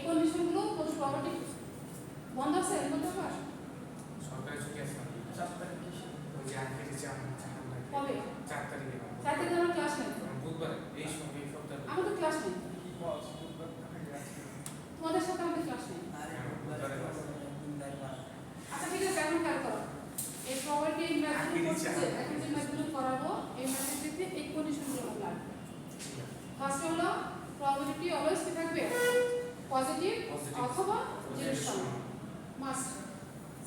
কন্ডিশনগুলো property বন্ধ আছে এর মধ্যে আবার সরকারি ছুটি আছে 4 তারিখ ওই যে আজকে যে কবে 4 তারিখে 4 তারিখে আমার ক্লাস নেই বুধবার এই সময় এই সপ্তাহে আমাদের ক্লাস নেই কি বল বুধবার থেকে আছে তোমাদের সাথে আমাদের ক্লাস নেই বুধবারে ক্লাস আচ্ছা ঠিক আছে এখন কাজ করো এই প্রপার্টি এই ম্যাথগুলো করতে এখন যে ম্যাথগুলো করাবো এই ম্যাথের ক্ষেত্রে এই কন্ডিশনগুলো লাগবে ফার্স্ট হলো প্রবাবিলিটি অলওয়েজ কি থাকবে পজিটিভ অথবা জিরোর সমান মাস্ট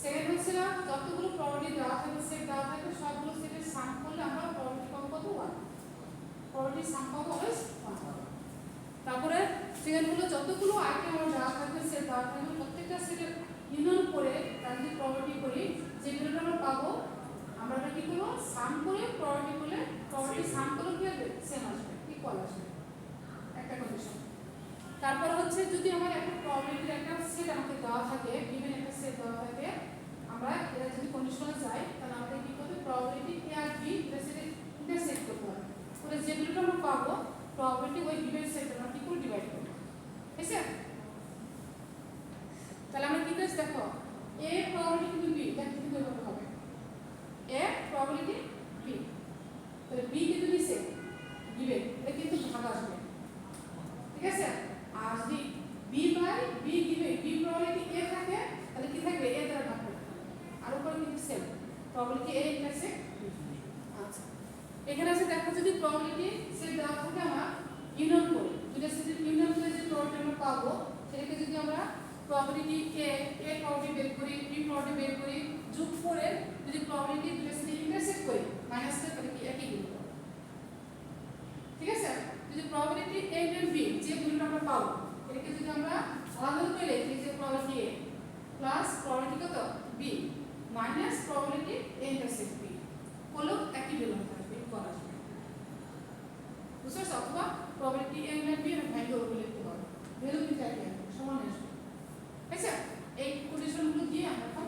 সেকেন্ড হচ্ছে না যতগুলো প্রবাবিলিটি দেওয়া থাকবে সেট দেওয়া থাকবে সবগুলো সেটের সাম করলে আমরা প্রবাবিলিটি পাবো কত 1 প্রবাবিলিটি সাম পাবো অলওয়েজ 1 তারপরে সেকেন্ড হলো যতগুলো আইটেম আমরা দেওয়া থাকবে সেট দেওয়া থাকবে প্রত্যেকটা সেটের ইউনিয়ন করে তার যদি প্রবাবিলিটি করি যেগুলো আমরা পাবো আমরা এটা কি করব সাম করে প্রবাবিলিটি করলে প্রবাবিলিটি সাম করলে কি হবে সেম আসবে ইকুয়াল আসবে একটা কন্ডিশন তারপর হচ্ছে যদি আমার একটা প্রবাবিলিটির একটা সেট আমাকে দেওয়া থাকে গিভেন একটা সেট দেওয়া থাকে আমরা এটা যদি কন্ডিশনে যাই তাহলে আমাদের কি করতে প্রবাবিলিটি a আর b এর সাথে ইন্টারসেক্ট করতে হবে করে যেগুলো আমরা পাবো প্রবাবিলিটি ওই গিভেন সেট আমরা কি করে ডিভাইড করব ঠিক আছে তাহলে আমরা কি করছি দেখো a প্রবাবিলিটি কিন্তু b এটা কিন্তু এভাবে হবে a প্রবাবিলিটি b তাহলে b কিন্তু নিচে গিভেন এটা কিন্তু ভাগ আসবে ঠিক আছে আর যদি b বাই b দিবে b প্রবাবিলিটি a থাকে তাহলে কি থাকবে a দ্বারা ভাগ করতে আর উপরে কিন্তু সেম প্রবাবিলিটি a ইন্টারসেক্ট আচ্ছা এখানে আছে দেখো যদি প্রবাবিলিটি সেট দেওয়া থাকে আমরা ইউনিয়ন করি দুটো সেটের ইউনিয়ন করে যে প্রবাবিলিটি আমরা পাবো সেটাকে যদি আমরা প্রবাবিলিটি a প্রবাবিলিটি বের করি b প্রবাবিলিটি বের করি যোগ করে যদি প্রবাবিলিটি দুটো সেটে ইন্টারসেক্ট করি মাইনাস তাহলে কি একই গুণ ঠিক আছে যদি প্রবাবিলিটি a এবং b যে গুণটা আমরা পাবো এটাকে যদি আমরা আলাদা করে লিখি যে প্রবাবিলিটি a প্লাস প্রবাবিলিটি কত b minus probability a intersect b হলো একই ভ্যালু থাকবে করা যাবে বুঝছো অথবা প্রবাবিলিটি a এবং b এর ভ্যালু বলে লিখতে পারো ভ্যালু কিন্তু একই হবে সমান আসবে ঠিক আছে এই কন্ডিশনগুলো দিয়ে আমরা এখন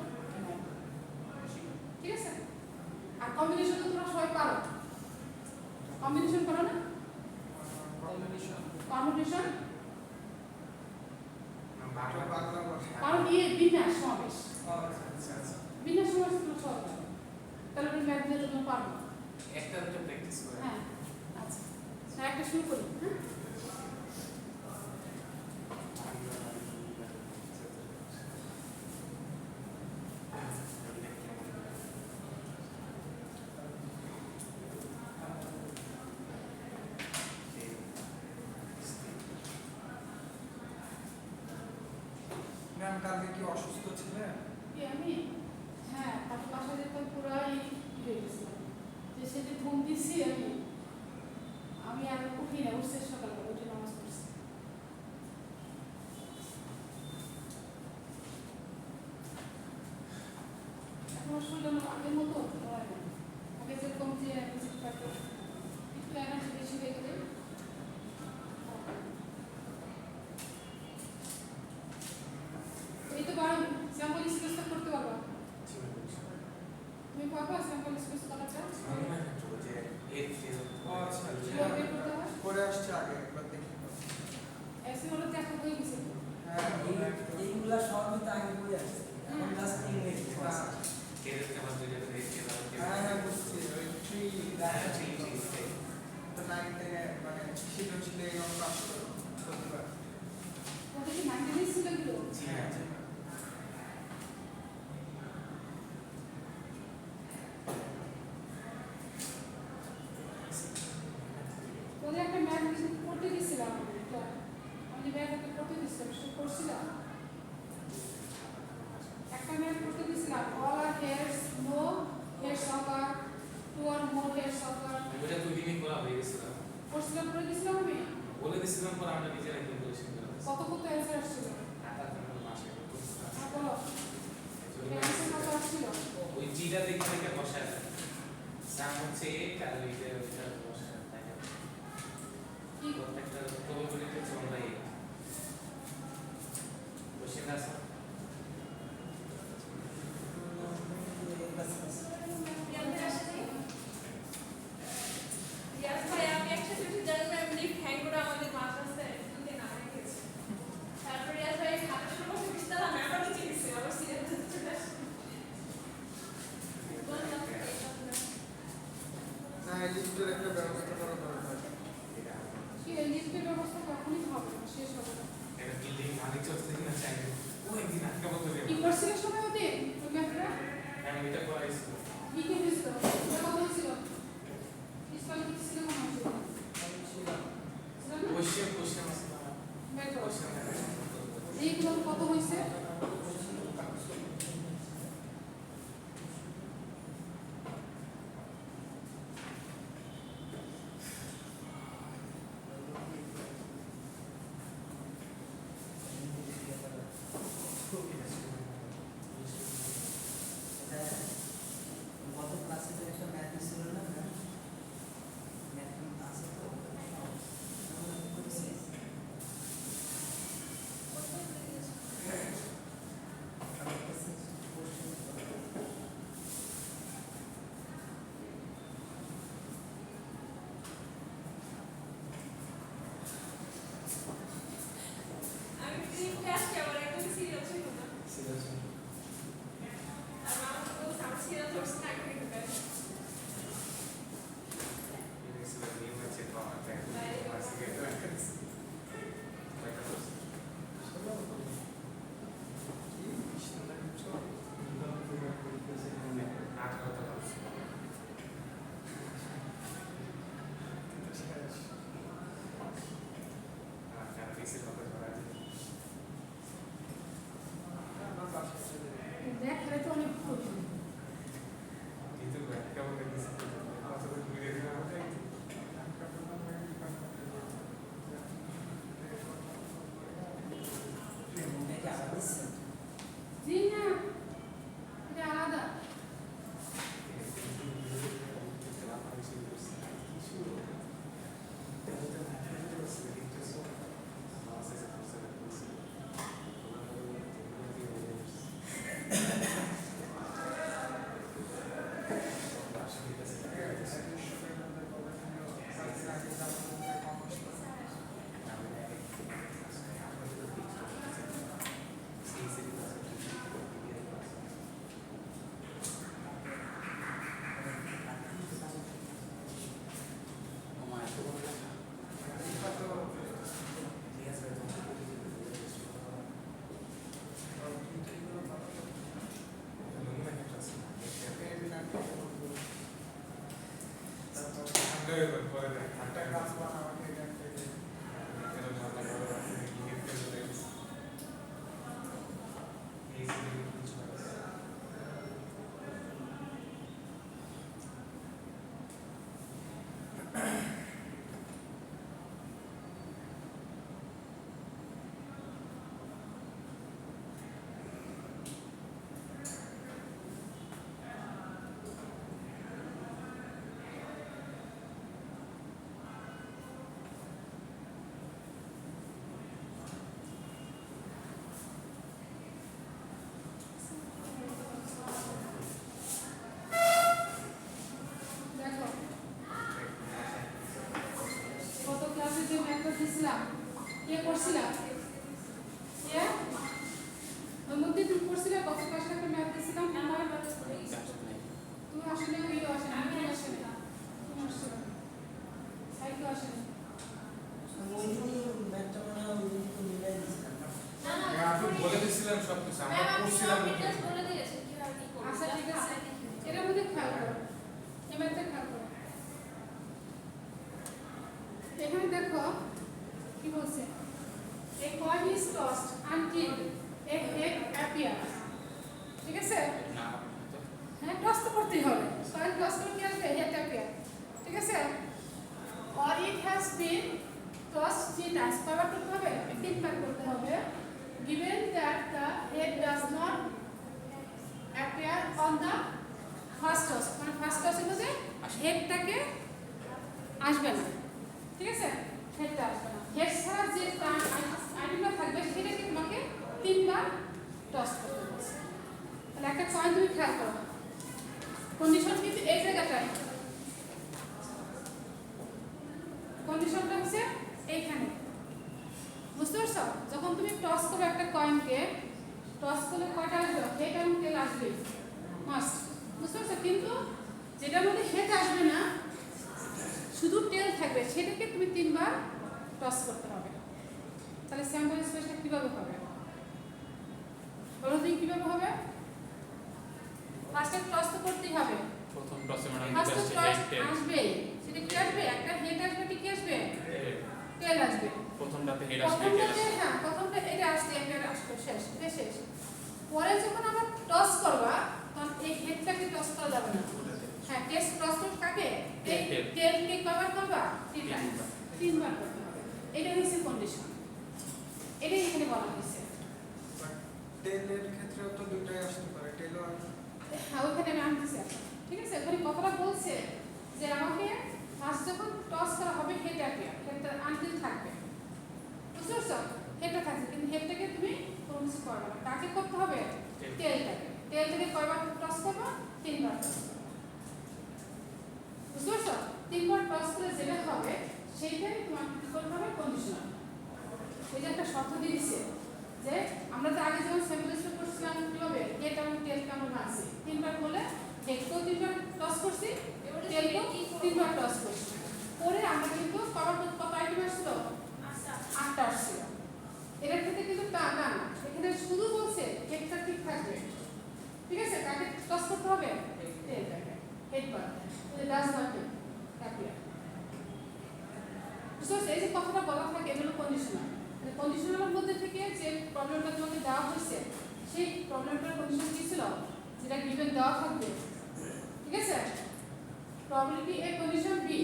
ঠিক আছে আর কম্বিনেশন তো তোমরা সবাই পারো কম্বিনেশন করো না কম্বিনেশন কারণ এই বিন্যাস সমাবেশ বিন্যাস সমাবেশ তোমরা সবাই পারো তাহলে তুমি ম্যাথ দিয়ে তোমরা পারো একটা দুটো প্র্যাকটিস করে হ্যাঁ আচ্ছা একটা শুরু করি হ্যাঁ ম্যাম কালকে কি অসুস্থ ছিলেন কি আমি হ্যাঁ তার পাশে যেতাম পুরাই হয়ে গেছিলাম যে সেদিন ঘুম দিচ্ছি আমি আর উঠি না উঠছে সকালবেলা উঠে নামাজ পড়ছি এখন শরীর আমার আগের মতো হয় না আগে যেরকম যে একটু এনার্জি বেশি হয়ে গেলে এই তো বারো স্যাম্পল স্পেস করতে পারবা তুমি পারবা স্যাম্পল স্পেস করাটা করে আসছে আগে একবার দেখি এসে হলো দেখা হয়ে গেছে হ্যাঁ এইগুলা সবই তো আগে করে আসছে এখন জাস্ট ইংলিশ কেটে কেমন দুইটা রেখে দাও হ্যাঁ বুঝছি ওই থ্রি তো নাইন থেকে মানে সৃজনশীল এই অঙ্ক আসতো প্রতিবার ওটা কি 90 ডেজ ছিল কি হ্যাঁ ওদের একটা ম্যাথ করতে দিয়েছিলাম আমি ম্যাথ করতে দিয়েছিলাম শুরু করছিলাম একটা ম্যাথ করতে দিয়েছিলাম অল আর হেয়ার্স নো হেয়ার্স সকার টু আর মোর হেয়ার্স সকার ওটা তো দিনই করা হয়ে গেছিল করছিলাম করে দিয়েছিলাম আমি বলে দিছিলাম পর আমরা নিজেরা ক্যালকুলেশন করে কত কত অ্যান্সার আসছিল টাকা তো মাসে বলো অ্যান্সার কত আসছিল ওই জিরা দেখে দেখে বসায় সাম হচ্ছে আর ওইটা ওইটা বসায় তাই না কি প্রত্যেকটা প্রবাবিলিটি হচ্ছে আমরা এই কোশ্চেন আছে আমি একসাথে জানি না এমনি হ্যাং করে আমাদের মাছ আছে তারপরে এটা করাইছিল বি কে হয়েছিল এটা কত হয়েছিল স্কয়ার কি ছিল কত হয়েছিল ছিল না কোশ্চেন আছে না বের করো কোশ্চেন এইগুলো কত হয়েছে গত ক্লাসে তো একটা ম্যাথ ছিল না ম্যাথ আছে তো আমি ক্রিম ক্লাস কেমন একদম সিরিয়াস ছিল না আর মামা তো সাউন্ড ছিল ধরছে না আগে থেকে দেখ এটা তো অনেক কঠিন এটা আবার দিচ্ছেন জি না এটা আলাদা দেখো কত ক্লাসে যে ম্যাথটা দিছিলাম কে করছিলা কে ওর মধ্যে তুমি করছিলে কত ক্লাসে একটা ম্যাথ দিছিলাম তোমার তুমি আসলে ওই আসে না তুমি আসে না তুমি আসছে না সাইকেল আসে না ওই দিনই ম্যাথটা মনে হয় ওই দিন তো মিলাই দিয়েছিলাম না না না আপনি বলে দিছিলেন সব কিছু আমরা ম্যাম আপনি পড়ছিলাম সব ডিটেইলস বলে দিয়েছেন কিভাবে কি করব আচ্ছা ঠিক আছে এটার মধ্যে খেয়াল করো এই ম্যাথটা খেয়াল করো এখানে দেখো কি বলছে a coin is tossed until a head appears ঠিক আছে না হ্যাঁ টস তো করতেই হবে কয়েন টস করে কি আসবে হেড অ্যাপিয়ার ঠিক আছে or it has been tossed three times কয়বার করতে হবে তিনবার করতে হবে given that the head does not appear on the first toss মানে ফার্স্ট টসের মধ্যে হেডটাকে আসবে না ঠিক আছে হেডটা আসবে না হেড ছাড়া যে আইটেমটা থাকবে সেটাকে তোমাকে তিনবার টস করতে বলছে তাহলে একটা কয়েন তুমি খেয়াল করো কন্ডিশন কিন্তু এই জায়গাটায় কন্ডিশনটা হচ্ছে এইখানে বুঝতে পারছো যখন তুমি টস করো একটা কয়েনকে টস করলে কয়টা আসবে হেড এবং টেল আসবে মাস্ট বুঝতে পারছো কিন্তু যেটার মধ্যে হেড আসবে না শুধু টেল থাকবে সেটাকে তুমি তিনবার টস করতে হবে তাহলে স্যাম্পল স্পেসটা কিভাবে হবে বলো তুমি কিভাবে হবে ফার্স্টে টস তো করতেই হবে। প্রথম টসে মানে ফার্স্টে জাস্ট টস হেড আসবেই, সেটা কি আসবে? একটা হেড আসবে, কি আসবে? টেল আসবে। প্রথমটাতে হেড আসবে টেল প্রথমটাতে আসবে হ্যাঁ, প্রথমটা এটা আসছে, একটা আসবে, শেষ, এটা শেষ। পরে যখন আবার টস করবা তখন এই হেডটাকে টস করা যাবে না। হ্যাঁ, টেস্ট টস করতে কাকে? এই Tail. টেলকে কভার করবা তিনবার করতে হবে। এটা হচ্ছে কন্ডিশন, এটাই এখানে বলা হয়েছে। টেলের ক্ষেত্রেও তো দুটাই আসতে পারে, টেলও আর হ্যাঁ, ওখানে আমি আনতেছি এখন। ঠিক আছে, ওখানে কথাটা বলছে যে আমাকে ফার্স্ট যখন টস করা হবে হেড আসবে, হেডটা আনটিল থাকবে, বুঝতে পারছো? হেডটা থাকবে, কিন্তু হেডটাকে তুমি কোনো কিছু করবে না। কাকে করতে হবে? টেলটাকে। টেলটাকে কয়বার টস করবা? তিনবার টস করবা, বুঝতে পারছো? তিনবার টস করে যেটা হবে সেইটাই তোমার কি করতে হবে? কন্ডিশনাল। এই যে একটা শর্ত দিয়ে দিচ্ছে যে আমরা তো আগে যেমন স্যাম্পল স্প্রে করছিলাম কিভাবে হেড এবং টেলকে আমরা মারছি, তিনবার বলে হেডকেও তিনবার টস করছি, টেলকেও তিনবার টস করছি, পরে আমরা কিন্তু কভার কত আইটেম আসছিল? 8টা আসছিল। এটার ক্ষেত্রে কিন্তু তা না, এখানে শুধু বলছে হেডটা ঠিক থাকবে। ঠিক আছে, কাকে টস করতে হবে? টেলটাকে। হেড বার ডাস বাটে ক্যাপিয়া। বুঝতে পারছো? এই যে কথাটা বলা থাকে এগুলো কন্ডিশনাল। কন্ডিশনালের মধ্যে থেকে যে প্রবলেমটা তোমাকে দেওয়া হয়েছে সেই প্রবলেমটার কন্ডিশন কি ছিল? যেটা গিভেন দেওয়া থাকবে। ঠিক আছে, probability A condition B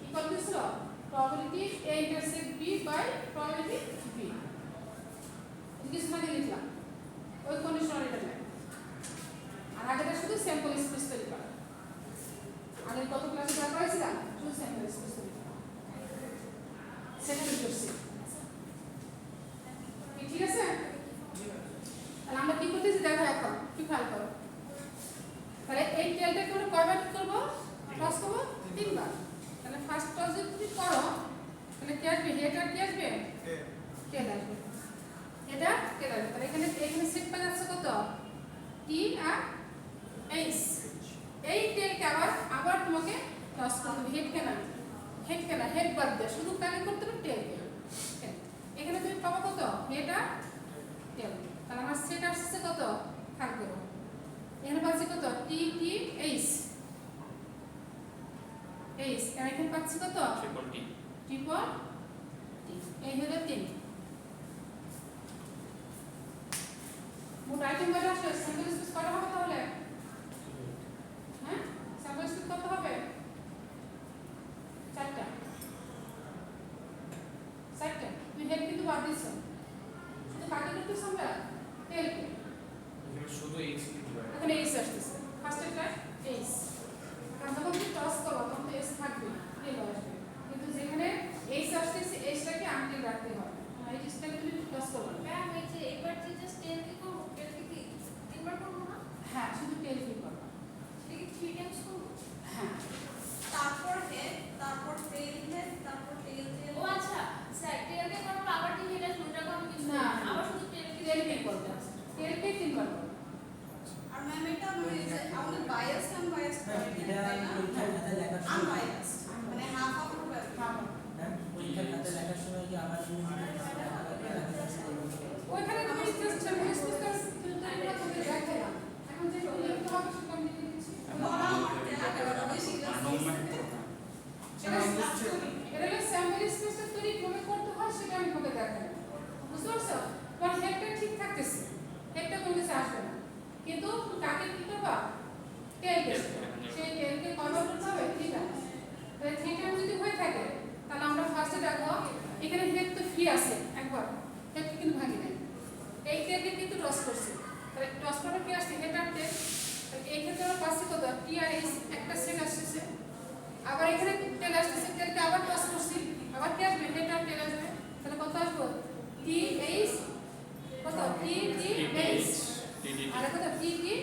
equal to ছিল probability A intersect B by probability B. কিছু মানে লিখলাম ওই কন্ডিশনাল এটা নেই। আর আগেটা শুধু স্যাম্পল স্পেস তৈরি করা। আগের কত ক্লাসে যা করেছিলাম শুধু স্যাম্পল স্পেস তৈরি করা, সেটা করছি। ঠিক আছে, তাহলে আমরা কি করতেছি দেখো, এখন কি খেয়াল করো। তাহলে এই টেলটাকে আমরা কয়বার করবো? টস করবো তিনবার। তাহলে ফার্স্ট টস যদি তুমি করো তাহলে কি আসবে? হেড আর কি আসবে? টেল আসবে। এটা টেল আসবে। তাহলে এখানে সেট পাওয়া যাচ্ছে কত? টি আর এইচ। এই টেলকে আবার তোমাকে টস করতে হবে। হেড কেনা হেড বাদ দিয়ে শুধু কাকে করতে হবে? টেলকে। এখানে তুমি পাবো কত? হেড আর টেল। তাহলে আমার সেট আসছে কত? খেয়াল করো, এখানে পাচ্ছি কত? টি টি এইচ এইচ। আর এখানে পাচ্ছি কত? Triple T triple T. এই হলো 3। মোট আইটেম কয়টা আসলে? স্যাম্পল স্পেস কয়টা হবে তাহলে? হ্যাঁ, স্যাম্পল স্পেস কত হবে? 4টা। তুমি হেড কিন্তু বাদ দিচ্ছ, শুধু কাকে করতেছ আমরা? টেলকে। শুধু এইচ লিখতে পারে। এখন এইচ আসতেছে, ফার্স্ট একটা এইচ। কারণ যখন তুমি টস করো তখন তো এইচ থাকবে, টেল আসবে। কিন্তু যেখানে এইচ আসতেছে এইচটাকে আনটিল রাখতে হবে। এই জিনিসটাকে তুমি টস করবে না। ম্যাম এই যে এবার যে জাস্ট টেল কি করব? টেল কি তিনবার করব না? হ্যাঁ, শুধু টেল কি করবে? এটা কি 3 টাইমস করব? হ্যাঁ, তারপর হেড, তারপর টেল হেড, তারপর টেল টেল। ও আচ্ছা, স্যার টেলকে করব আবার কি হেড আসবে? ওটা আমি কিছু না, আবার শুধু টেল কি টেলকে করবে, টেলকে তিনবার করবে। আর ম্যাম এটা মানে যে আমাদের বায়াস আনবায়াসড হ্যাঁ, এটা পরীক্ষার খাতায় লেখার সময় আনবায়াসড মানে হাফ হাফ হবে। হ্যাঁ, হ্যাঁ, পরীক্ষার খাতায় লেখার সময় কি আবার তুমি ওইখানে তুমি জাস্ট স্যাম্পল স্পেসটা ফিল্টারগুলো করে দেখালাম। এখন যে লিখতে হবে সেটা আমি লিখে দিচ্ছি। বলা আমার একেবারে বেশি আর নোম্যান এটা হলো স্যাম্পল স্পেসটা তৈরি কিভাবে করতে হয় সেটা আমি তোমাকে দেখালাম, বুঝতে পারছো? তোমার হেডটা ঠিক থাকতেছে, হেডটা কোনো কিছু আসবে না, কিন্তু কাকে কি করবা? টেলকে। সেই টেলকে কভার করতে হবে 3 টাইমস। তাহলে 3 টাইমস যদি হয়ে থাকে তাহলে আমরা ফার্স্টে দেখো এখানে হেড তো ফ্রি আছে, একবার হেড কিন্তু ভাঙি নাই, এই টেলকে কিন্তু টস করছে। তাহলে টস করার কি আসছে? হেড আর টেল। তাহলে এই ক্ষেত্রে আমরা পাচ্ছি কত? টি আর এইচ একটা সেট আসছে। আবার এখানে টেল আসছে, টেলকে আবার টস করছি, আবার কি আসবে? হেড আর টেল আসবে। তাহলে কত আসবে? টি এইচ কত? টি টি এইচ। আর কত? টি টি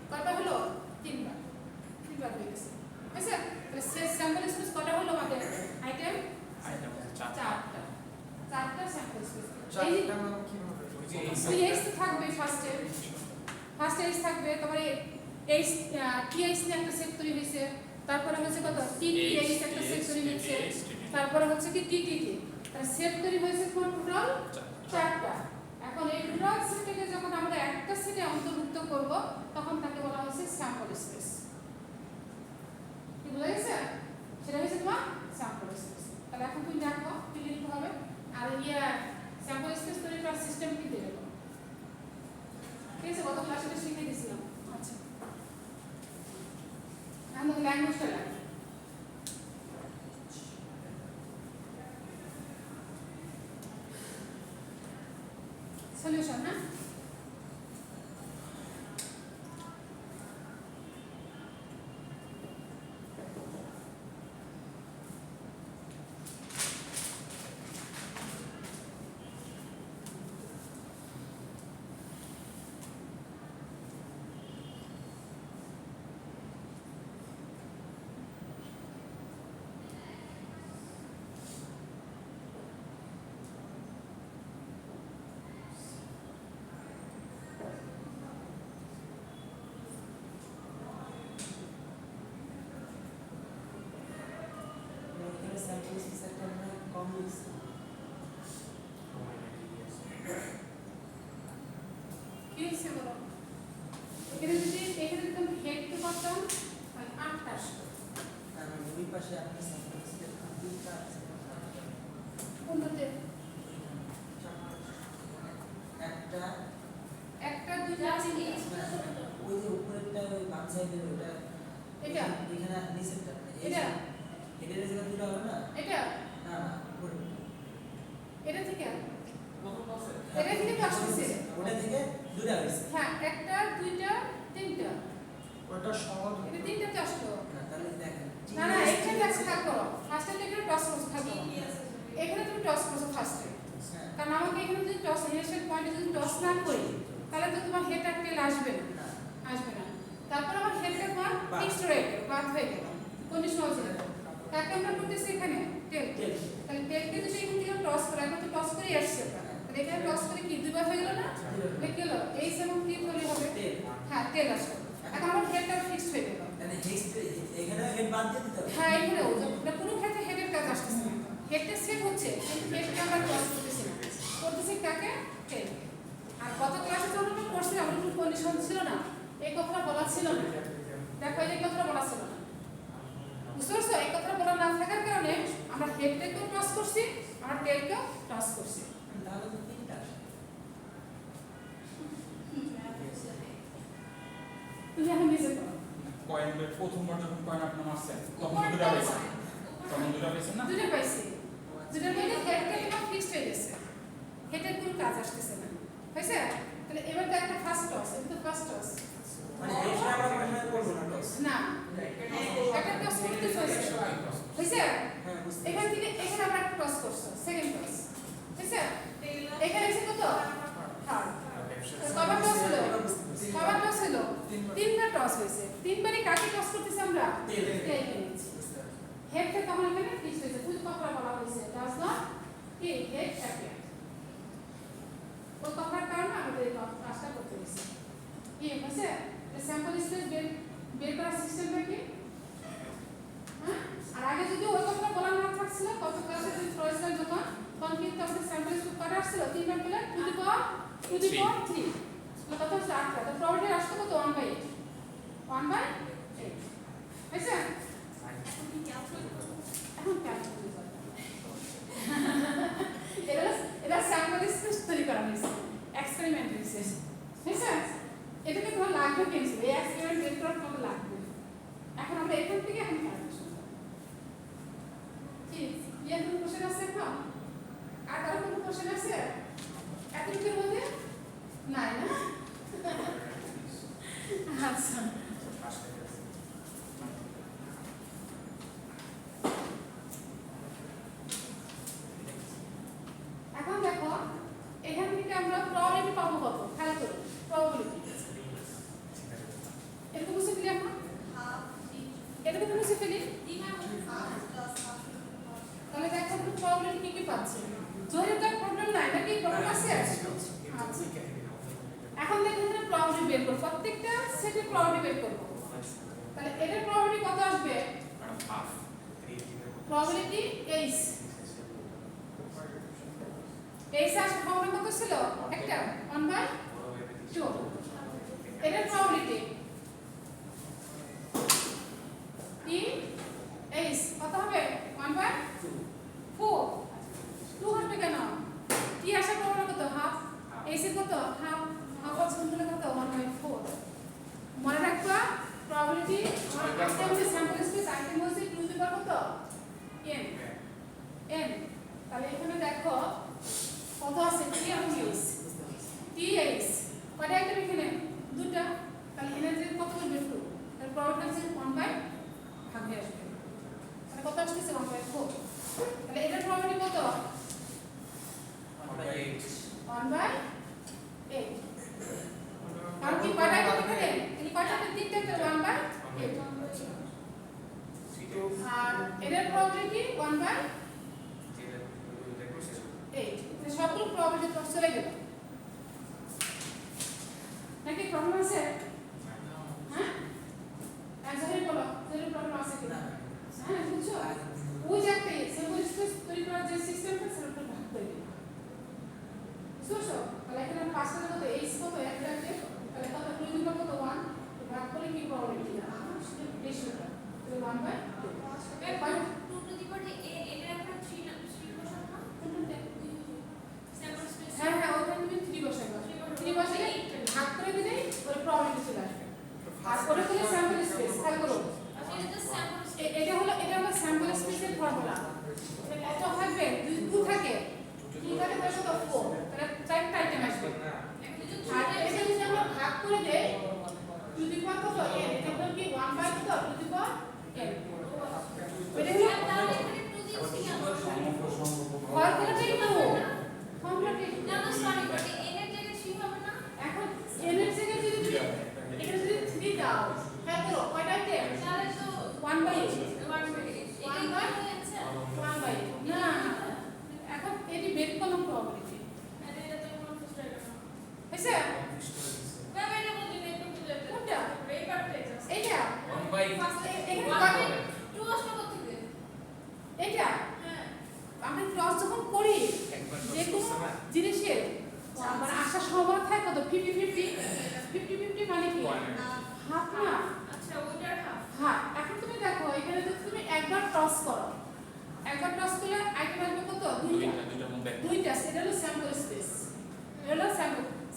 কয়টা হলো? 3বার হয়ে গেছে। বুঝছে? তাহলে শেষ স্যাম্পল স্পেস কটা হলো আমাদের? আইটেম 4টা স্যাম্পল স্পেস। এই চারটা ম্যাম কিভাবে? এইচ থাকবে ফার্স্টে এইচ থাকবে, তারপরে এইচ টি এইচ নিয়ে একটা সেট তৈরি হয়েছে, তারপরে হচ্ছে কত? টি টি এইচ একটা সেট তৈরি হয়েছে, তারপরে হচ্ছে কি টি টি টি। তাহলে সেট তৈরি হয়েছে টোটাল 4টা। এখন এখন এই টোটাল সেটকে যখন আমরা একটা সেটে অন্তর্ভুক্ত করব তখন তাকে বলা হচ্ছে স্যাম্পল স্পেস। কি বুঝা গেছে? সেটা হচ্ছে তোমার স্যাম্পল স্পেস। তাহলে এখন তুমি দেখো কি লিখতে হবে। আর স্যাম্পল স্পেস তৈরি করার সিস্টেম কি দেবে? ঠিক আছে, গত ক্লাসে এটা শিখিয়ে দিয়েছিলাম। আচ্ছা, এখন ল্যাঙ্গুয়েজটা লাগে সলিউশন। হ্যাঁ, এখানে স্যাম্পল স্পেসটা আমরা কম লিখছি। কি হচ্ছে বলো? এখানে যদি তুমি হেডকে করতাম তাহলে 8টা আসতো। আর ওই পাশে আপনি স্যাম্পল স্পেস দুইটা আছে। কোনটাতে? একটা একটা, দুইটা, তিনটা। ওই যে উপরেরটা ওই বাম সাইডের ওটা এটা? এখানে নিচেরটা এটা? এটার জায়গা দুটো হবে না? এটা? না না উপরে এটা থেকে? প্রথম ক্লাসে এটা থেকে তো আসতেছে। ওটা থেকে দুটো হয়েছে। হ্যাঁ, একটা, দুইটা, তিনটা। ওটা সহজ এটা তিনটাতে আসলো। না তাহলে দেখেন না না, এখানে দেখো থাক করো। ফার্স্টে এখানে টস করছো থাক করো। এখানে তুমি টস করছো ফার্স্টে। হ্যাঁ কারণ আমাকে এখানে যদি টস ইনিশিয়াল পয়েন্টে যদি টস না করি তাহলে তো তোমার হেড আর টেল আসবে না। না আসবে না। তারপর আমার হেডটা তোমার ফিক্সড রয়ে গেল, বাদ হয়ে গেল। কন্ডিশনাল ছিল। তাকে আমরা করতেছি এখানে টেল। টেল। তাহলে টেলকে যদি এখান থেকে টস করে, এখন তো টস করেই আসছে ওটা। তাহলে এখানে টস করে কি দুইবার হয়ে গেল না? তাহলে কি হলো? এইচ এবং টি তৈরি হবে। টেল। হ্যাঁ, টেল আসলো। এখন আমার হেডটা ফিক্সড হয়ে গেল। মানে এখানে হেড বাদ দিয়ে দিতে হবে। হ্যাঁ, এখানেও এটা পুরো ক্ষেত্রে হেডের কাজ আসতেছে না। হেডটা সেট হচ্ছে কিন্তু হেডকে আমরা ক্রস করতেছি না। করতেছি কাকে? টেল। আর গত ক্লাসে যখন আমরা করছি আমাদের কোনো কন্ডিশন ছিল না, এই কথাটা বলা ছিল না। দেখো এই কথাটা বলা ছিল না, বুঝতে পারছো? এই কথাটা বলা না থাকার কারণে আমরা হেডটাকেও ক্রস করছি, আমরা টেলকেও ক্রস করছি। তাহলে তো তিনটা আসে। তুমি এখন নিজে করো। কয়েনের প্রথমবার যখন কয়েন আপনি মারছেন তখন দুটো পাইছেন, তখন দুটো পাইছেন না? দুটো পাইছি। দুটোর মধ্যে হেডটা তোমার ফিক্সড হয়ে গেছে, হেডের কোনো কাজ আসতেছে না। হয়েছে? তাহলে এবার তো একটা ফার্স্ট টস, এটা তো ফার্স্ট টস মানে এখানে আমরা মনে করব না টস। না, একটা টস করতে হয়েছে। হয়েছে? হ্যাঁ বুঝতে এখান থেকে এখানে আমরা একটা টস করছো, সেকেন্ড টস। হয়েছে? এখানে এসে কত? থার্ড। কবার টস হলো? কবার টস হলো? তিনবার টস হয়েছে। তিনবারই কাকে টস করতেছি আমরা? টেলকে নিচ্ছি। হেডটা তখন এখানে ফিক্সড হয়েছে। ফুল কপড়া বলা হয়েছে ডাজ নট কি হেড অ্যাপিয়ার। ওই কপড়ার কারণে আমাদের এই কাজটা করতে হয়েছে। কি হয়েছে? স্যাম্পল স্পেস বের করার সিস্টেমটা কি? হ্যাঁ, আর আগে যদি ওই কথাটা বলা না থাকছিল, কত ক্লাসে যদি পড়েছিলাম যখন, তখন কিন্তু আমাদের স্যাম্পল স্পেস করা আসছিল 3 বার পেলে টু দি পাওয়ার 3। কত হচ্ছে 8টা। তো প্রবাবিলিটি আসতো কত? 1/8। 1/8 হয়েছে? এখন ক্যালকুলেট করতে এটা স্যাম্পল স্পেস তৈরি করা হয়েছে, এক্সপেরিমেন্ট হয়েছে। হয়েছে? এটাকে তোমার লাগবে কিন্তু এই এক্সপেরিমেন্ট বের করার তোমাকে লাগবে। এখন আমরা এখান থেকে এখন ক্যালকুলেশন করব। কি ইয়ার কোনো কোশ্চেন আছে এখন? আর কারো কোনো কোশ্চেন আছে? এতটুকুর মধ্যে নাই না? আচ্ছা, এখন দেখো এখান থেকে আমরা প্রবাবিলিটি পাবো কত? খেয়াল করো, প্রবাবিলিটি এরকম বুঝে ফেলি। এখন এটাকে তুমি বুঝে ফেলি। তাহলে দেখো আমরা প্রবাবিলিটি কি কি পাচ্ছি। জটিলতার প্রবলেম নাই নাকি? প্রবলেম আছে? আচ্ছা, এখন দেখো আমরা প্রবাবিলিটি বের করব। প্রত্যেকটা সেটের প্রবাবিলিটি বের করব। তাহলে এটার প্রবাবিলিটি কত আসবে? প্রবাবিলিটি এইচ এই আসার প্রবলেম কত ছিল একটা 1/2 এটার প্রবাবিলিটি টি এইচ কত হবে 1/4 2 হবে কেন টি আসার প্রবলেম কত হাফ এইচ এর কত হাফ হাফ শুনলে কত 1/4 মনে রাখবা প্রবাবিলিটি একটা হচ্ছে স্যাম্পল স্পেস আইটেম হচ্ছে টু দি পাওয়ার কত n n তাহলে এখানে দেখো কত আছে টি আর এইচ টি এইচ কয়টা আইটেম এখানে দুটো তাহলে এনার্জি কত হবে 2 তাহলে প্রবাবিলিটি হচ্ছে 1/ভাগে আসবে তাহলে কত আসছে 1/4 তাহলে এটার প্রবাবিলিটি কত 1/8 আর কি কয়টা আইটেম এখানে এই কয়টা তিনটা তো 1/8 আর এটার প্রবাবিলিটি 1/8 সবগুলো প্রবাবিলিটি তো চলে গেল নাকি প্রবলেম আছে হ্যাঁ অ্যানসার বলো যেটা প্রবলেম আছে কি হ্যাঁ বুঝছো ওই যে একটা স্যাম্পল স্পেস তৈরি করার যে সিস্টেমটা সেটা ভাগ করে দিই বুঝছো তাহলে এখানে পাঁচটা কত এইচ কত একটা আছে তাহলে কত দুই দুটো কত 1 ভাগ করে কি প্রবাবিলিটি রেশিওটা তাহলে 1/2 2 to the power a এটা আমরা 3 বসাবো না স্যাম্পল স্পেস হ্যাঁ হ্যাঁ ওখানে তুমি 3 বসাবে 3 বসালে ভাগ করে দিলে ওর প্রবাবিলিটি চলে আসবে আর ওটা হলো স্যাম্পল স্পেস খেয়াল করো আচ্ছা এটা তো স্যাম্পল এটা হলো স্যাম্পল স্পেসের ফর্মুলা কত থাকবে 2 থাকে 2 থাকে তাহলে কত 4 তাহলে চারটা আইটেম আসবে আর এটা যদি আমরা ভাগ করে দেই টু দি পাওয়ার কত n এটা হলো কি 1/2 টু দি পাওয়ার n এটা হলো তাহলে এখানে 2 দিয়ে কি আমরা ফর্মুলাটাই তো ফর্মুলাটাই না না সরি বটে n এর জায়গায় 3 হবে না এখন n এর জায়গায় যদি এখানে যদি 3 দাও হ্যাঁ করো কয়টা আইটেম তাহলে তো 1/8 না এখন এটি বের করলাম প্রবাবিলিটি এটা তো কোনো বুঝতে পারলাম না হয়েছে ম্যাম এটা বলতে নেই একটু বুঝতে কোনটা এই পার্টটা এক্সাস্ট এইটা এখানে 2 আসলো কত থেকে এইটা হ্যাঁ আমরা ক্রস যখন করি যে কোনো জিনিসের মানে আসার সম্ভাবনা থাকে কত 50-50 মানে কি হাফ না আচ্ছা ওটার হাফ হ্যাঁ এখন তুমি দেখো এখানে যদি তুমি একবার ক্রস করো একবার ক্রস করলে আইটেম আসবে কত দুইটা সেটা হলো স্যাম্পল স্পেস এটা হলো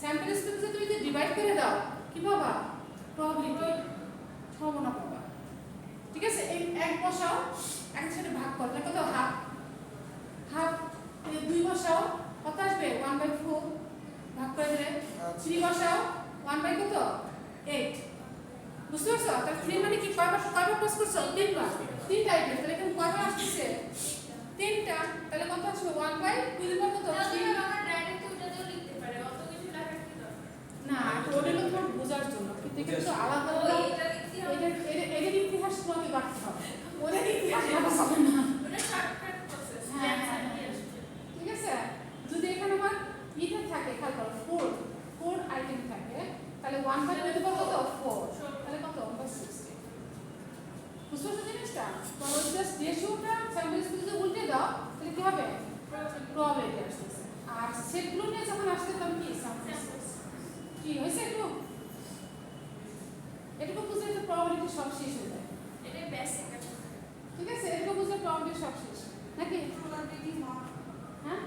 স্যাম্পল স্পেস তুমি যদি ডিভাইড করে দাও কি পাবা প্রবাবিলিটি সম্ভাবনা পাবা ঠিক আছে এই এক বসাও এক সাথে ভাগ করলে কত হাফ হাফ দুই বসাও কত আসবে 1/4 ভাগ করে দিলে 3 বসাও 1/কত 8 বুঝতে পারছো তাহলে 3 মানে কি কয়বার ক্রস করছো তিনবার তিনটা আইটেম তাহলে এখানে কয়বার আসছে তিনটা তাহলে কত আসবে 1/2 কত তাহলে আমরা ডাইরেক্ট ওটাতেও লিখতে পারি অত কিছু লেখার কি দরকার না ওটা হলো তোমার বোঝার জন্য কিন্তু এখানে তো আলাদা আলাদা এটা লিখতে হবে এদের ইতিহাস তোমাকে বাড়তে হবে ওদের ইতিহাস জানা হবে না ওটা শর্টকাট প্রসেস হ্যাঁ, হ্যাঁ, হ্যাঁ। ঠিক আছে যদি এখানে আমার ইটা থাকে খেয়াল করো 4 আইটেম থাকে তাহলে 1/2 কত 4 তাহলে কত 1/60 বুঝতে পারছো জিনিসটা তো জাস্ট রেশিওটা স্যাম্পল স্পেসে উল্টে দাও তাহলে কি হবে প্রবাবিলিটি আসছে আর সেটগুলো নিয়ে যখন আসছে তখন কি স্যাম্পল স্পেস কি হয়েছে এটুকু বুঝলে তো প্রবাবিলিটি সব শেষ হয়ে যায় এটা বেসিক আছে ঠিক আছে এটুকু বুঝলে প্রবাবিলিটি সব শেষ নাকি হ্যাঁ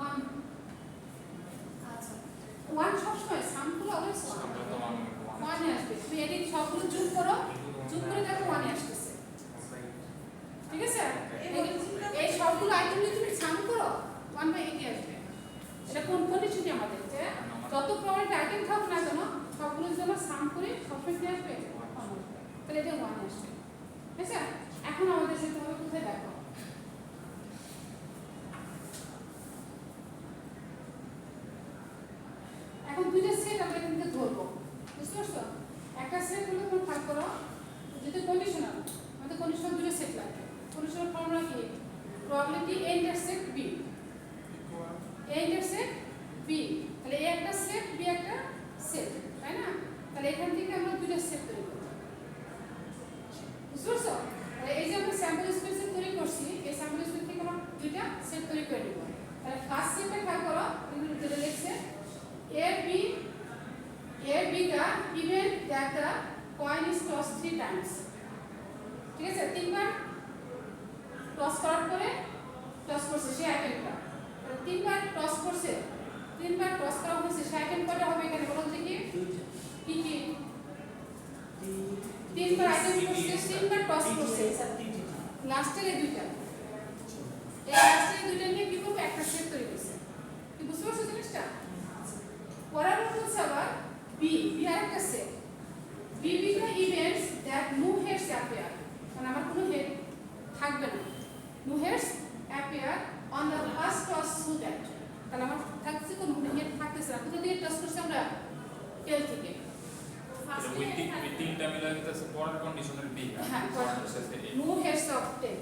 1 আচ্ছা 1 সবসময় সামগুলো অলওয়েজ 1 এ আসবে তুমি এদিক সবগুলো যোগ করো যোগ করে দেখো 1 এ আসতেছে ঠিক আছে এই সবগুলো আইটেম যদি তুমি সাম করো 1/8 আসবে এটা কোন কন্ডিশনে আমাদের যে যত প্রবাবিলিটি আইটেম থাকুক না কেন সবগুলো যদি আমরা সাম করি সবসময় কি আসবে 1 আসবে তাহলে এটা 1 আসবে ঠিক আছে এখন আমাদের যেতে হবে কোথায় দেখো এখন দুইটা সেট আমরা এখান থেকে ধরবো বুঝতে পারছো একটা সেট হলো তুমি ভাগ করো যেটা কন্ডিশনাল আমাদের কন্ডিশনাল দুটো সেট লাগবে কন্ডিশনাল ফর্মুলা কি probability a intersect b a intersect b তাহলে a একটা সেট b একটা সেট তাই না তাহলে এখান থেকে আমরা দুটো সেট তৈরি করব বুঝতে পারছো এই যে আমরা স্যাম্পল স্পেস তৈরি করছি এই স্যাম্পল স্পেস থেকে আমরা দুইটা সেট তৈরি করে নেব তাহলে ফার্স্ট তিনবার ক্রস করা হয়েছে সেকেন্ড কয়টা হবে এখানে বলুন দেখি দুইটা কি কি তিন তিনবার আইটেম করছে তিনবার ক্রস করছে তিনটে লাস্টের এই দুইটা এই লাস্টের দুইটা নিয়ে কি করবে একটা সেট তৈরি করছে কি বুঝতে পারছো জিনিসটা পরের হচ্ছে আবার বি বি আরেকটা set B B the events that no heads appear মানে আমার কোনো হেড থাকবে না no heads appear on the first cross through that তাহলে আমার থাকছে কোনো হেড থাকতেছে না কোথা থেকে টাচ করছি আমরা টেল থেকে উইথ তিনটা মিলে গেছে পরের কন্ডিশনের বি হ্যাঁ, পরের শেষে এ নো হেডস অফ টেল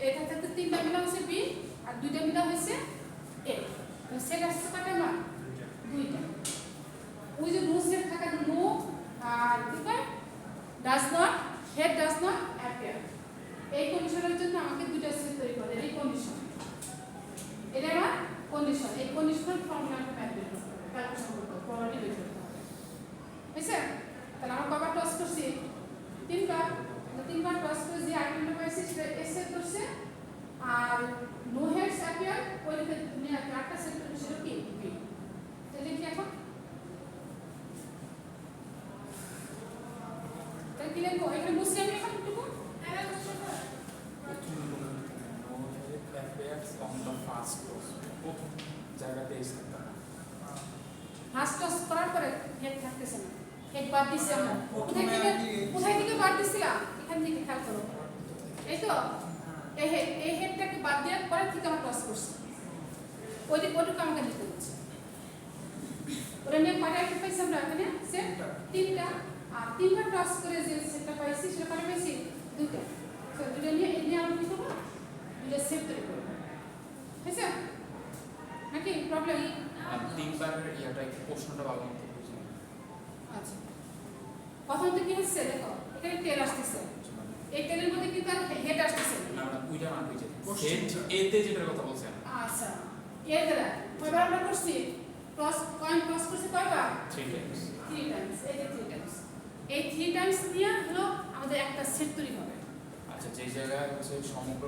এটা থাকতে তিনটা মিলা হচ্ছে বি আর দুইটা মিলা হয়েছে এ সেট আসছে কয়টা আমার দুইটা ওই যে নো সেট থাকা নো আর কি কয় does not head does not appear এই কন্ডিশনের জন্য আমাকে দুইটা সেট তৈরি করতে হবে এই কন্ডিশন এটা আমার কন্ডিশন এই কন্ডিশনাল ফর্মুলাটা ম্যাপ বের করতে হবে ক্যালকুলেশন করতে হবে প্রবাবিলিটি বের করতে হবে বুঝছে তাহলে আমরা কবার টস করছি তিনবার টস করে যে আইটেমটা পাইছি সেটা এ সেট করছে আর নো হেডস অ্যাপিয়ার ওইটাতে একটা সেট করছে সেটা কি বি তাহলে কি এখন তাহলে কি লিখবো এখানে বুঝছি আমি এখন একটু প্রথম জায়গাতে এসে থাকতাম ফার্স্ট টস করার পরে হেড থাকতেছে না হেড বাদ দিছি আমরা কোথায় থেকে বাদ দিছিলাম এখান থেকে খেয়াল করো এই তো এই হেডটাকে বাদ দেওয়ার পরে থেকে আমরা টস করছি ওইটুকু আমাকে দিতে হচ্ছে ওরা নিয়ে কয়টা আইটেম পাইছি আমরা এখানে সেট তিনটা আর তিনবার টস করে যে সেটটা পাইছি সেটা কয়টা পাইছি দুইটা তো দুইটা নিয়ে এই নিয়ে আমরা কি করবো দুইটা সেট তৈরি করবো হয়েছে নাকি প্রবলেম তিনবার ইয়াটা একটু প্রশ্নটা ভালো মতো বুঝি আচ্ছা প্রথমত কি হচ্ছে দেখো এখানে তেল আসতেছে এই তেলের মধ্যে কিন্তু আর হেড আসতেছে না আমরা ওইটা না বুঝি এতে যেটার কথা বলছেন আচ্ছা এর দ্বারা কয়বার আমরা করছি কয়েন ক্রস করছি কয়বার 3 টাইমস 3 টাইমস এই যে 3 টাইমস এই 3 টাইমস দিয়ে হলো আমাদের একটা সেট তৈরি হবে আচ্ছা যে জায়গায় হচ্ছে সমগ্র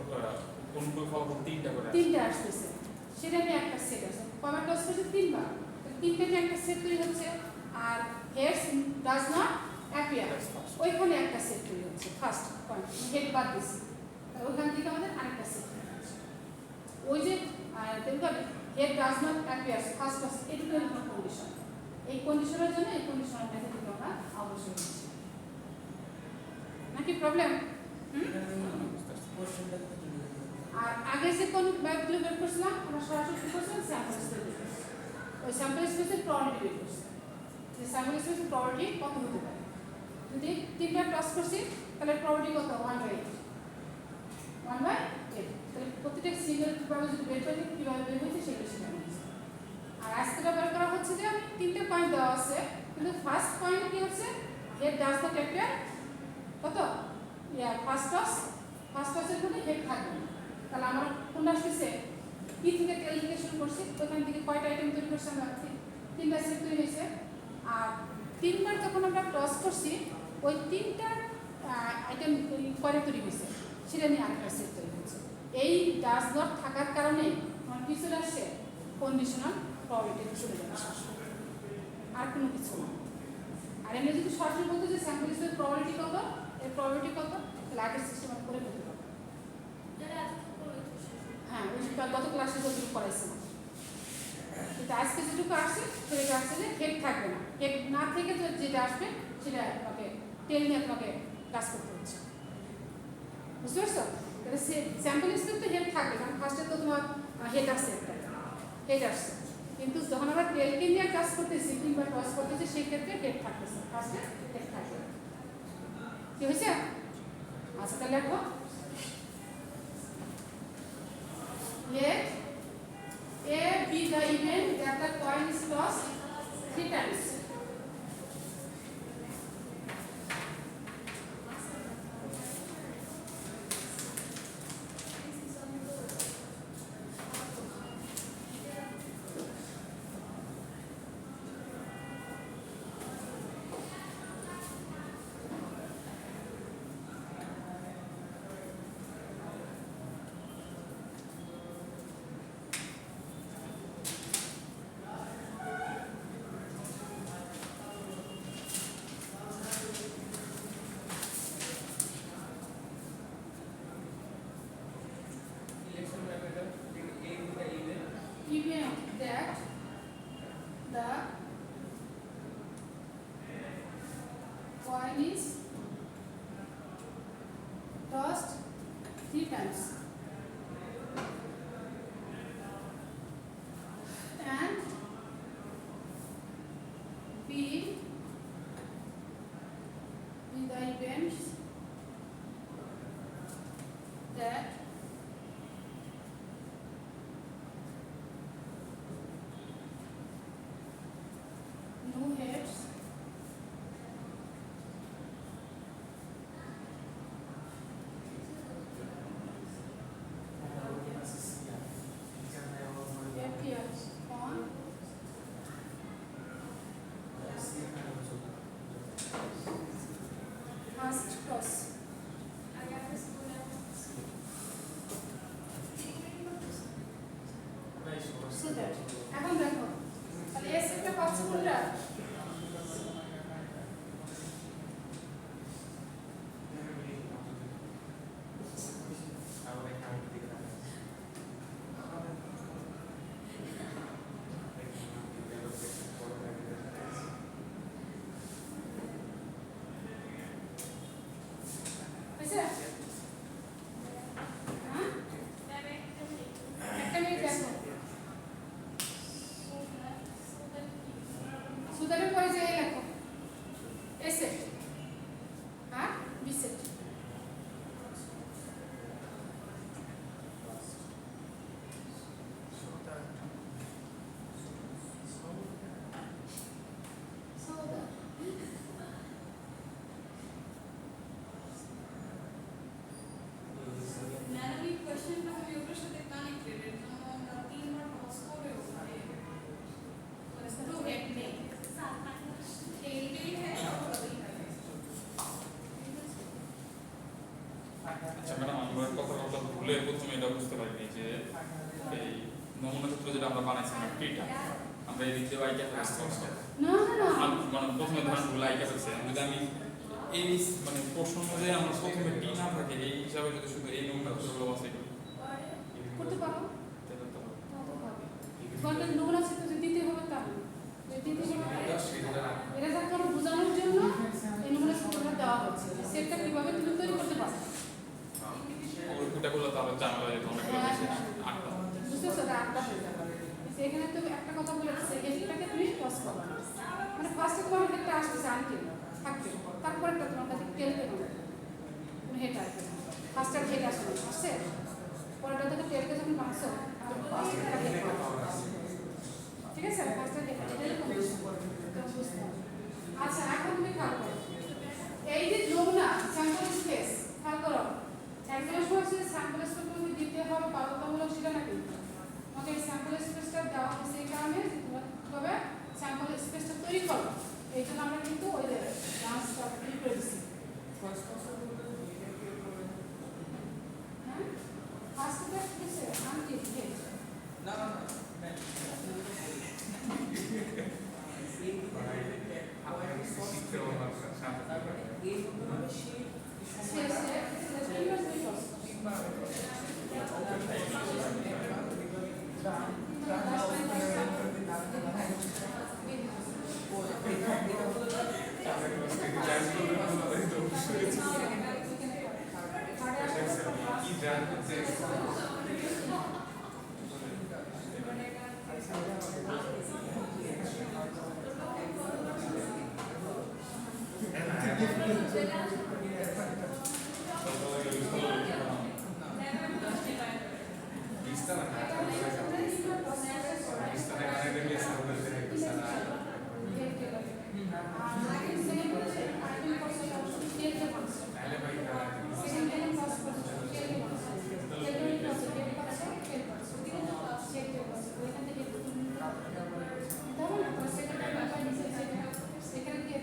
অনুকূল ফলাফল তিনটা করে আছে। তিনটা আসতেছে সেটা নিয়ে একটা সেট আছে কয়বার ক্রস করছি তিনবার তিনটা নিয়ে একটা সেট তৈরি হচ্ছে আর heads does not appear That's first. ওইখানে একটা সেট তৈরি হচ্ছে ফার্স্ট পয়েন্ট হেড বাদ দিছি ওইখান থেকে আমাদের আরেকটা সেট ওই যে দেখবেন head does not appear first class এটুকু কন্ডিশন এই কন্ডিশনের জন্য এই কন্ডিশনাল মেথড আমরা অবশ্যই দিচ্ছি নাকি প্রবলেম কোশ্চেনটা তো তুলে আর আগে যে কোন ম্যাথগুলো বের করছিলাম আমরা সরাসরি কি করছিলাম স্যাম্পল স্পেস বের করছি ওই স্যাম্পল স্পেসের প্রবাবিলিটি বের করছি যে স্যাম্পল স্পেসের প্রবাবিলিটি কত হতে পারে যদি তিনটা টস করছি তাহলে প্রবাবিলিটি কত 1/8 তাহলে প্রতিটা সিঙ্গেল কিভাবে যদি বের করি কিভাবে বের হয়েছে সেটা শিখানো হচ্ছে আর আজকেটা বের করা হচ্ছে যে আমি তিনটে পয়েন্ট দেওয়া আছে কিন্তু ফার্স্ট পয়েন্ট কি হচ্ছে হেড ডাজ নট অ্যাপিয়ার কত ফার্স্ট টসের মধ্যে হেড থাকবে না তাহলে আমরা কোনটা আসতেছে কি থেকে তেল থেকে শুরু করছি ওইখান থেকে কয়টা আইটেম তৈরি করছি আমরা তিনটা সেট তৈরি হয়েছে আর তিনবার যখন আমরা টস করছি ওই তিনটা আইটেম কয়টা তৈরি হয়েছে সেটা নিয়ে আরেকটা সেট তৈরি হয়েছে এই ডাজ নট থাকার কারণে আমার কি চলে আসছে কন্ডিশনাল প্রবাবিলিটি চলে যাচ্ছে আর কোনো কিছু না আর এমনি যদি সরাসরি বলতো যে স্যাম্পল স্পেসের প্রবাবিলিটি কত এর প্রবাবিলিটি কত তাহলে আগের সিস্টেম করে ফেলতে পারবো হ্যাঁ ওই গত ক্লাসে যতটুকু করাইছিলাম কিন্তু আজকে যেটুকু আসছে সেটা আসছে যে হেড থাকবে না হেড না থেকে তো যেটা আসবে সেটা আপনাকে টেল নিয়ে আপনাকে কাজ করতে হচ্ছে বুঝতে পারছো তাহলে স্যাম্পল স্পেস তো হেড থাকবে কারণ ফার্স্টে তো তোমার হেড আসছে একটা হেড আসছে কিন্তু যখন আমরা টেলকে নিয়ে কাজ করতেছি কিংবা টস করতেছি সেই ক্ষেত্রে হেড থাকতেছে ফার্স্টে হেড থাকবে কি হয়েছে আচ্ছা তাহলে লেখো let A be the event that the coin is tossed 3 times. times. And B in the events that no heads appears on first toss. আগে আমরা স্কুলে So that এখন দেখো তাহলে এস একটা পাচ্ছি কোনটা হয়েছে হ্যাঁ একটা মিনিট দেখো সুদারের পরে যে এই লেখো এ সেট আর B set So that manually কোশ্চেনটা আমি ওটার সাথে কানেক্টেড এর জন্য আমরা তিনবার পাস করেও পারি তো হেড নেই এইটাই হ্যাঁ আচ্ছা ম্যাডাম আমরা কথা ভুলে প্রথমে এটা বুঝতে পারিনি যে এই নমুনা সূত্র যেটা আমরা বানাইছিলাম ট্রিটা আমরা এই দিক দিয়ে আইকা ফেলছি না না না মানে প্রথমে ধরেন ভুল আইকা ফেলছে যদি আমি এই মানে প্রশ্ন অনুযায়ী আমরা প্রথমে টি না থাকে এই হিসাবে যদি শুধু এই নমুনা সূত্রগুলো বাছাই করি করতে পারো তাহলে তো তাহলে হবে তোমাদের নমুনা চিত্র যে দিতে হবে তা না যে দিতে হবে এটা যাকে আমরা বোঝানোর জন্য এই নমুনা চিত্রটা দেওয়া হচ্ছে সেটটা কিভাবে তুমি তৈরি করতে পারো ওই দুটা করলে তাহলে ঝামেলা যেত অনেকগুলো বেশি আটটা বুঝতেছো এটা আটটা হয়ে যাবে সেখানে তুমি একটা কথা বলে দিচ্ছে এটাকে তুমি পজ করো মানে ফার্স্টে তোমার একটা আসতেছে আনটি থাকবে তারপরেটা তোমার কাছে টেলতে হবে তুমি হেড আসবে ফার্স্টে হেড আসবে আসছে পরেরটা থেকে টেলকে যখন বাঁচছো ঠিক আছে ফার্স্টে হেড আচ্ছা এখন তুমি খেয়াল করো এই যে নমুনা স্যাম্পল স্পেস খেয়াল করো একজনের সময় সে স্যাম্পল স্পেস তোমাকে দিতে হবে বাধ্যতামূলক সেটা নাকি তোমাকে এই স্যাম্পল স্পেসটা দেওয়া হয়েছে এই কারণে যে তোমরা কীভাবে স্যাম্পল স্পেসটা তৈরি করো এই জন্য আমরা কিন্তু ওই ডান্সটা তৈরি করে দিচ্ছি হ্যাঁ ফার্স্টটা কিসে আনটি হেড না না না শেষে তিনবার দুই সেখানে কি 30%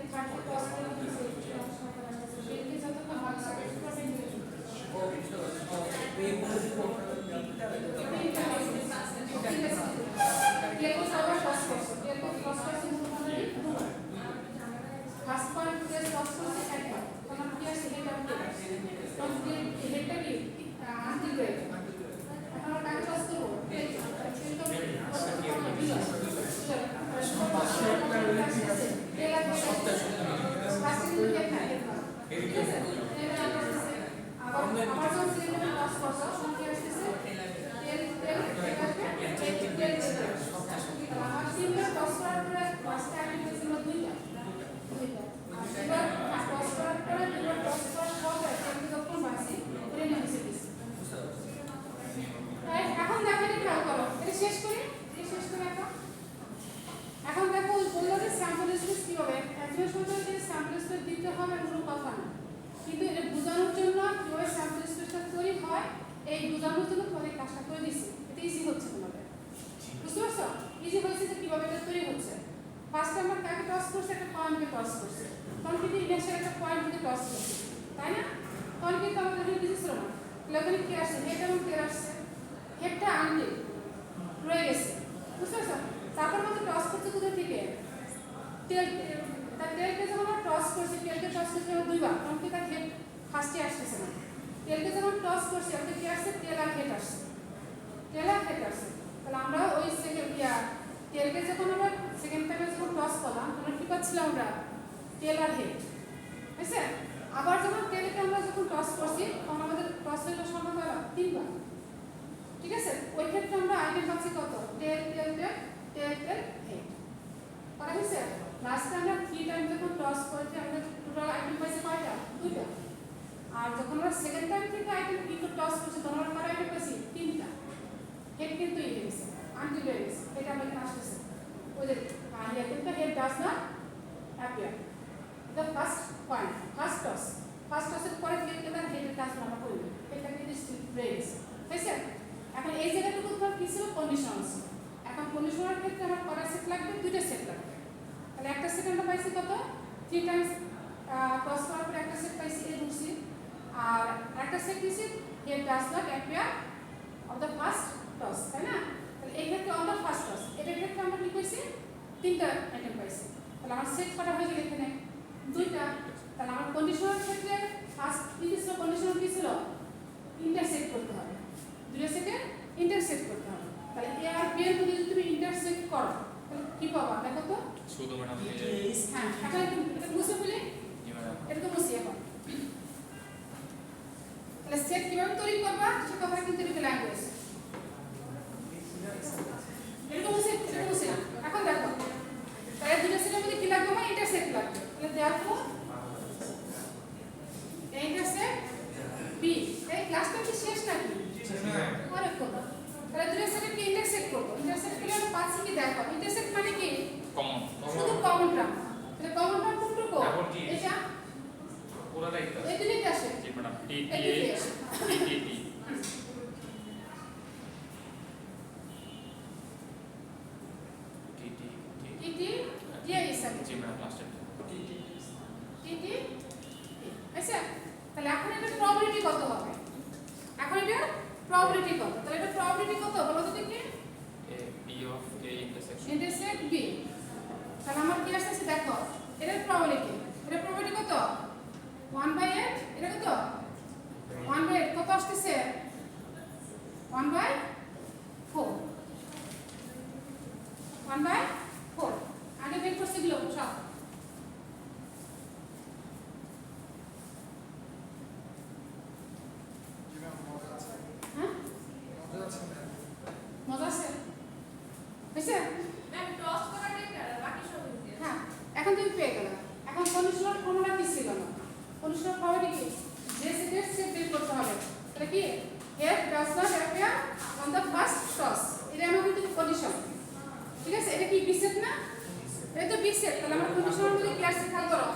টস করার পরে ফার্স্ট আইটেম হয়েছে আমার দুইটা আর এবার টস করার পরে দুবার টস করার পরে আমি যখন বাসি এটা নিয়ে হয়েছে দিছি এখন দেখো এটা খেয়াল করো এটা শেষ করি এখন দেখো বললো যে স্যাম্পল স্পেস কি হবে একজন সময় যে স্যাম্পল স্পেস দিতে হবে কোনো কথা না কিন্তু এটা বোঝানোর জন্য কিভাবে স্যাম্পল স্পেসটা তৈরি হয় এই বোঝানোর জন্য পরে কাজটা করে দিছি এটা ইজি হচ্ছে তোমাদের বুঝতে পারছো ইজি হয়েছে যে কিভাবে এটা তৈরি হচ্ছে ফার্স্ট আমরা কাকে টস করছি একটা পয়েন্টকে টস করছি তখন কিন্তু ইনিশিয়াল একটা পয়েন্টকে টস করছি তাই না তখন কিন্তু আমাদের এখানে কিছু ছিল না তাহলে কি আসছে হেড এবং টেল আসছে হেডটা আনলি রয়ে গেছে বুঝতে পারছো তারপর আমাদের টস করছে কোথা থেকে টেলকে তার টেলকে যখন আমরা টস করছি টেলকে টস করছি দুইবার তখন কি তার হেড ফার্স্টে আসতেছে না টেলকে যখন টস করছি আমাদের কি আসছে টেল আর হেড আসছে তাহলে আমরা ওই সেকেন্ড টেলকে যখন আমরা সেকেন্ড টাইমে যখন টস করলাম তখন কি পাচ্ছিলাম আমরা টেল আর হেড বুঝছে আবার যখন টেলকে আমরা যখন টস করছি তখন আমাদের টস হলো সংখ্যা তিনবার ঠিক আছে ওই ক্ষেত্রে আমরা আইটেম পাচ্ছি কত টেল টেল টেল টেল টেল হেড করা হয়েছে লাস্টে আমরা 3 টাইম যখন টস করেছি আমরা টোটাল আইটেম পাইছি কয়টা দুইটা আর যখন আমরা সেকেন্ড টাইম থেকে আইটেম কি টস করছি তখন আমরা কয়টা আইটেম পাইছি তিনটা হেড কিন্তু এই গেছে আনটিল হয়ে গেছে এটা আমাদের আসতেছে ওই যে here কিন্তু head does not appear the first point first toss এর পরে ক্লিক করে হেডের কাজ আমরা করব এটা কিন্তু স্টিল রয়ে গেছে হয়েছে এখন এই জায়গাটুকু তোমার কি ছিল কন্ডিশনস এখন কন্ডিশনার ক্ষেত্রে আমার কয়টা সেট লাগবে দুইটা সেট লাগবে তাহলে একটা সেট আমরা পাইছি কত 3 টাইমস টস করার পরে একটা সেট পাইছি এ ধরছি আর একটা সেট দিছি head does not appear of the first toss তাই না তাহলে এই ক্ষেত্রে অন দ্য ফার্স্ট টস এটার ক্ষেত্রে আমরা কি কইছি তিনটা আইটেম পাইছি তাহলে আমার সেট করা হয়ে গেল এখানে দুইটা তাহলে আমার কন্ডিশনার ক্ষেত্রে ফার্স্ট তিনটা কন্ডিশনার কি ছিল ইন্টারসেক্ট করতে হবে দুইটা সেটে ইন্টারসেক্ট করতে হবে তাহলে এ আর বি এর মধ্যে যদি তুমি ইন্টারসেক্ট করো তাহলে কি পাবা দেখো তো শুধু ম্যাডাম হ্যাঁ এটা মুছে বলি জি ম্যাডাম এটা তো মুছি এখন তাহলে সেট কিভাবে তৈরি করবা সে কথা কিন্তু এটা ল্যাঙ্গুয়েজ এটা মুছে এখন দেখো তাহলে দুটো সেটের মধ্যে কি লাগবে আমার ইন্টারসেক্ট লাগবে তাহলে দেখো ইন্টারসেক্ট বি এই ক্লাসটা কি শেষ নাকি আরে কথা তাহলে দুটো সেটের কি ইন্টারসেক্ট করব ইন্টারসেক্ট করলে আমরা পাচ্ছি কি দেখো ইন্টারসেক্ট মানে কি কমন শুধু কমন টার্ম তাহলে কমন টার্ম কোনটুকু এখন কি? এটা পুরোটাই তো এই দুটোই আসে জি ম্যাডাম এই দুটোই আসে টি টিটি দিয়ে দিছে জি ম্যাডাম লাস্ট টিটি আচ্ছা তাহলে এখন এটা প্রবাবিলিটি কত হবে এখন এটা প্রবাবিলিটি কত তাহলে এটা প্রবাবিলিটি কত বলো তো দেখি B of A intersection intersect B তাহলে আমার কি আসছে দেখো এটা প্রবাবিলিটি কত 1/8 এটা কত 1/8 কত আসছে 1/4 1/4 আগে বের করছি গুলো সব হ্যাঁ মজা আছে হয়েছে ম্যাম টস করার একটা বাকি সব হয়েছে হ্যাঁ এখন তুমি পেয়ে গেলে এখন কন্ডিশনাল ফর্মুলা কি ছিল না কন্ডিশনাল ফর্মুলা কি যে সেটের সেট বের করতে হবে তাহলে কি head does not appear on the first toss এটা আমার কিন্তু কন্ডিশন ঠিক আছে এটা কি বি সেট না এটা তো বি সেট তাহলে আমার কন্ডিশনাল মধ্যে কি আসছে খেয়াল করো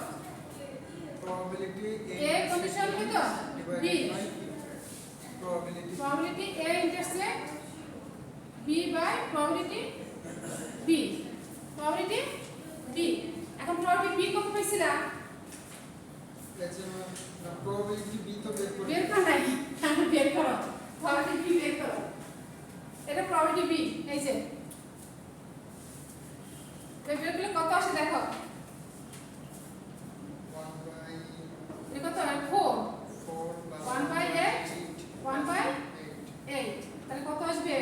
probability A condition কত B probability probability A intersect B by probability B probability B এখন probability B কত পাইছিলা না probability b তো বের বের করে কর নাই আমি বের করো probability B বের করো এটা probability B এই যে বের করলে কত আসে দেখো 1/4 এটা কত 4 1/8 1/8 তাহলে কত আসবে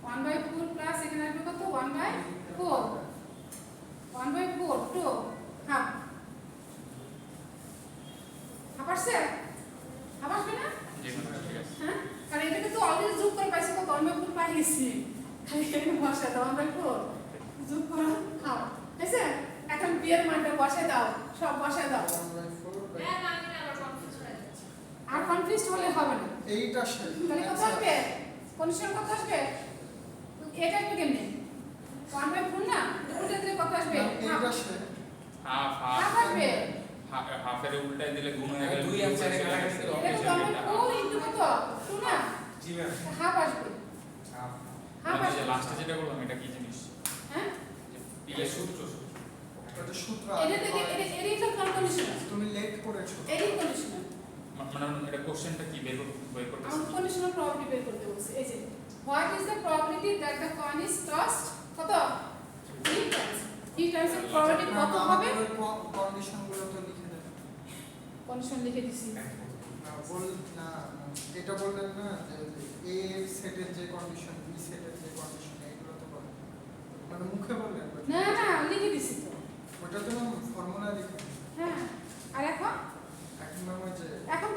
1/4 প্লাস এখানে আসবে কত 1/4 1/4 2 হাফ হাফ আসছে হাফ আসবে না জি ম্যাডাম ঠিক আছে হ্যাঁ কারণ এটাকে তো অলরেডি যোগ করে পাইছে কত 1/4 পাই গেছি খালি এখানে বসা দাও 1/4 যোগ করো খাও হয়েছে এখন বিয়ের মানটা বসায় দাও সব বসায় দাও 1/4 হ্যাঁ আমি না আবার কনফিউজ হয়ে যাচ্ছি আর কনফিউজ হলে হবে না 8 আসে তাহলে কত আসবে কন্ডিশন কত আসবে এটা আসবে কেমনে 1/4 না উল্টে দিলে কত আসবে 8 আসে হাফ হাফ আসবে হাফের উল্টায় দিলে গুণ হয়ে গেলে দুই আর চারে কাটাকাটি করো। এটা তো 1/4 ইনটু কত 2 না জি ম্যাম হাফ আসবে হাফ যে আসবে লাস্টে যেটা করলাম এটা কি জিনিস হ্যাঁ ইয়ে সূত্র এটা সূত্র এটা থেকে এরই তো কন্ডিশন তুমি লেট করেছো এরই কন্ডিশন মানে এটা কোশ্চেনটা কি বের করতেছি আমার কন্ডিশনাল প্রপার্টি বের করতে বলছে এই যে what is the probability that the coin is টসড কত 3 টাইমস 3 টাইমস এর প্রবাবিলিটি কত হবে কন্ডিশন গুলো তো লিখে দেন কন্ডিশন লিখে দিছি বল না এটা বললেন না যে এ সেটের যে কন্ডিশন বি সেটের যে কন্ডিশন এগুলো তো বলেন মানে মুখে বললেন না না লিখে দিছি তো ওটা তো ফর্মুলা লিখে হ্যাঁ আর এখন ওই যে এখন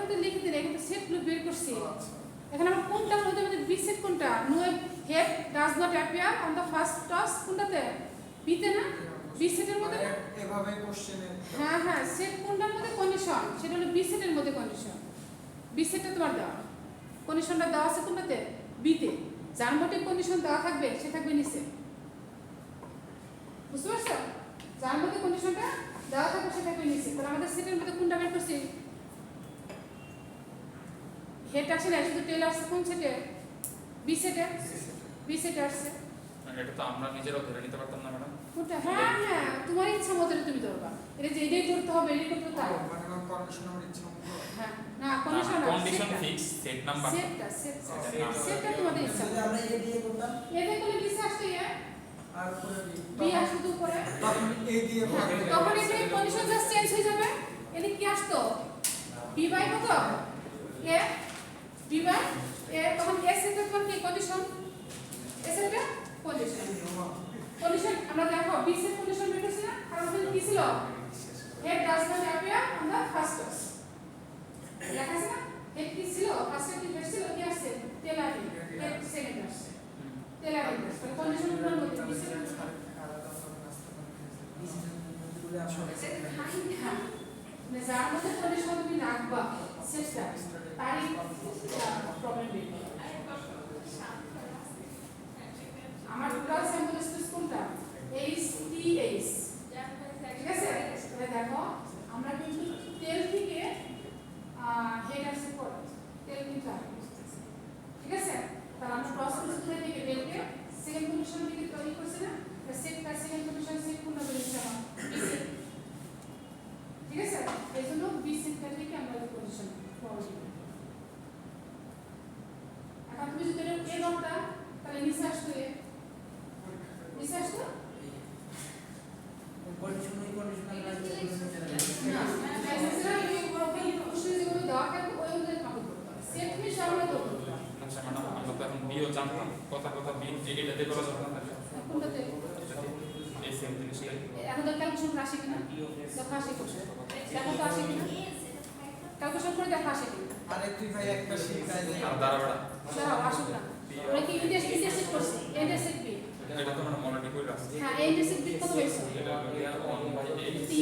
তো লিখে দিলে এখন তো সেটগুলো বের করছি আচ্ছা এখন আমরা কোনটার মধ্যে বি সেট কোনটা no head does not appear on the first toss কোনটাতে বিতে না বি সেটের মধ্যে না এভাবে কোশ্চেনে হ্যাঁ হ্যাঁ সেট কোনটার মধ্যে কন্ডিশন সেটা হলো বি সেটের মধ্যে কন্ডিশন বি সেটটা তোমার দেওয়া কন্ডিশনটা দেওয়া আছে কোনটাতে বিতে যার মধ্যে কন্ডিশন দেওয়া থাকবে সে থাকবে নিচে বুঝতে পারছো যার মধ্যে কন্ডিশনটা দেওয়া থাকবে সে থাকবে নিচে তাহলে আমাদের সেটের মধ্যে কোনটা বের করছি হেড আসে না শুধু টেল আসছে কোন সেটে বি সেটে আসছে এটা তো আমরা নিজেরাও ধরে নিতে পারতাম না ম্যাডাম কোনটা হ্যাঁ হ্যাঁ তোমার ইচ্ছা মতো তুমি ধরবা এটা যে এটাই ধরতে হবে এটাই করতে হবে তাই মানে কন্ডিশন আমার ইচ্ছা মতো হ্যাঁ না condition condition fix set number সেটটা তোমাদের ইচ্ছা যদি আমরা এ দিয়ে করতাম এতে কোন কিছু আসছে এ আর উপরে বি আসছে তো উপরে তখন এ দিয়ে হ্যাঁ, ভাগ তখন এটা কন্ডিশন জাস্ট চেঞ্জ হয়ে যাবে এতে কি আসতো বি বাই কত এ বি বাই এ তখন এ সেটটা তোমার কি কন্ডিশন এ সেটটা কন্ডিশন আমরা দেখো বি সেট কন্ডিশন বের করছি না আর ওখানে কি ছিল head does not appear on the first toss লেখা আছে না হেড কি ছিল ফার্স্টে কি ছিল কি আসছে টেল আইডি হেড সেকেন্ড আসছে টেল আইডি কন্ডিশন গুলোর মধ্যে বি সেট ডিসিশন আসলে মানে যার মধ্যে কন্ডিশন তুমি রাখবা সেটটা তারই প্রবলেম বের হবে আমার টোটাল স্যাম্পল স্পেস কোনটা HTH ঠিক আছে তাহলে দেখো আমরা কিন্তু তেল থেকে হেড আসছে পরে তেল কিন্তু ঠিক আছে তাহলে আমরা ক্রস প্রসেস থেকে বেরকে সেকেন্ড কন্ডিশন থেকে তৈরি করছি না set plus second condition set কোনটা বেরিয়েছে আমার ঠিক আছে এই জন্য বি সেটটা থেকে আমরা এই কন্ডিশন পাবো এখন তুমি যদি এ নটটা তাহলে নিচে আসতো নিচে আসতো কন্ডিশন ওই কন্ডিশন আমরা আচ্ছা ম্যাডাম আমরা তো এখন বিও জানতাম কথা বি যে এটাতে করা যাবে না তাহলে এই সেম জিনিসটাই আরে তুই ভাই একটা শিখাই দে আর দাঁড়াবেড়া এটা তো ম্যাডাম অলরেডি করে রাখছি এটা অন বাই 8